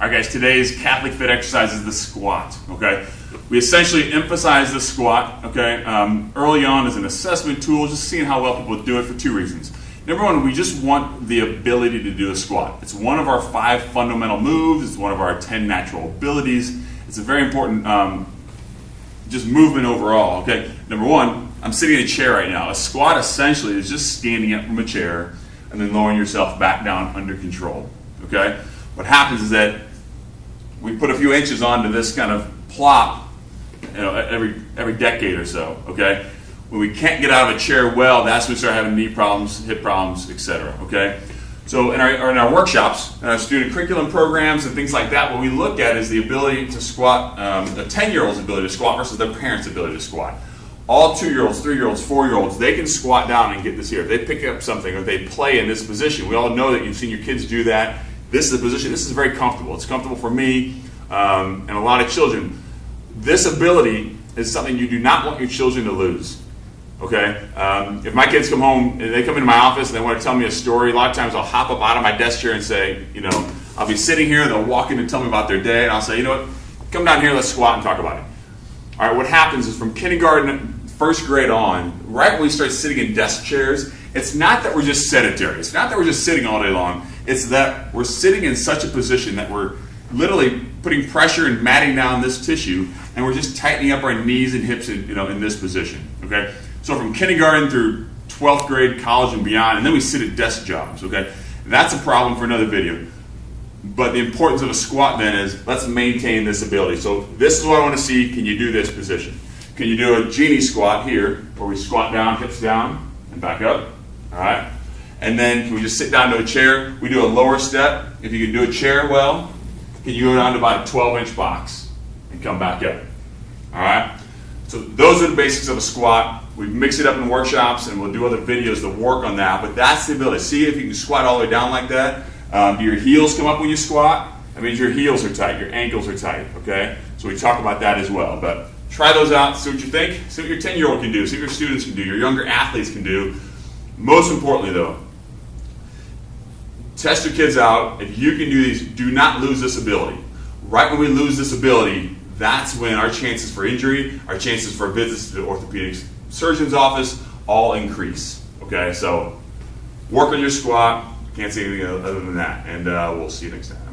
All right, guys, today's Catholic Fit exercise is the squat, okay? We essentially emphasize the squat, okay, early on as an assessment tool, just seeing how well people do it for two reasons. Number one, we just want the ability to do a squat. It's one of our 5 fundamental moves. It's one of our 10 natural abilities. It's a very important just movement overall, okay? Number one, I'm sitting in a chair right now. A squat essentially is just standing up from a chair and then lowering yourself back down under control, okay? What happens is that we put a few inches onto this kind of plop, every decade or so, okay? When we can't get out of a chair well, that's when we start having knee problems, hip problems, etc. Okay? So in our workshops, in our student curriculum programs and things like that, what we look at is the ability to squat, a 10-year-old's ability to squat versus their parents' ability to squat. All 2-year-olds, 3-year-olds, 4-year-olds, they can squat down and get this here. If they pick up something or if they play in this position, we all know that you've seen your kids do that. This is a position, this is very comfortable. It's comfortable for me and a lot of children. This ability is something you do not want your children to lose. Okay? If my kids come home and they come into my office and they want to tell me a story, a lot of times I'll hop up out of my desk chair and say, I'll be sitting here, they'll walk in and tell me about their day, and I'll say, you know what, come down here, let's squat and talk about it. All right, what happens is from kindergarten, first grade on, right when we start sitting in desk chairs, it's not that we're just sedentary. It's not that we're just sitting all day long. It's that we're sitting in such a position that we're literally putting pressure and matting down this tissue, and we're just tightening up our knees and hips in this position. Okay? So from kindergarten through 12th grade, college, and beyond, and then we sit at desk jobs. Okay? That's a problem for another video. But the importance of a squat then is, let's maintain this ability. So this is what I want to see. Can you do this position? Can you do a genie squat here, where we squat down, hips down, and back up? All right? And then can we just sit down to a chair? We do a lower step. If you can do a chair well, can you go down to about a 12-inch box and come back up? All right? So those are the basics of a squat. We mix it up in workshops, and we'll do other videos that work on that. But that's the ability. See if you can squat all the way down like that. Do your heels come up when you squat? That means your heels are tight, your ankles are tight, okay? So we talk about that as well. But try those out, see what you think. See what your 10-year-old can do, see what your students can do, your younger athletes can do. Most importantly, though, test your kids out. If you can do these, do not lose this ability. Right when we lose this ability, that's when our chances for injury, our chances for visits to the orthopedic surgeon's office all increase. Okay, so work on your squat. Can't say anything other than that, and we'll see you next time.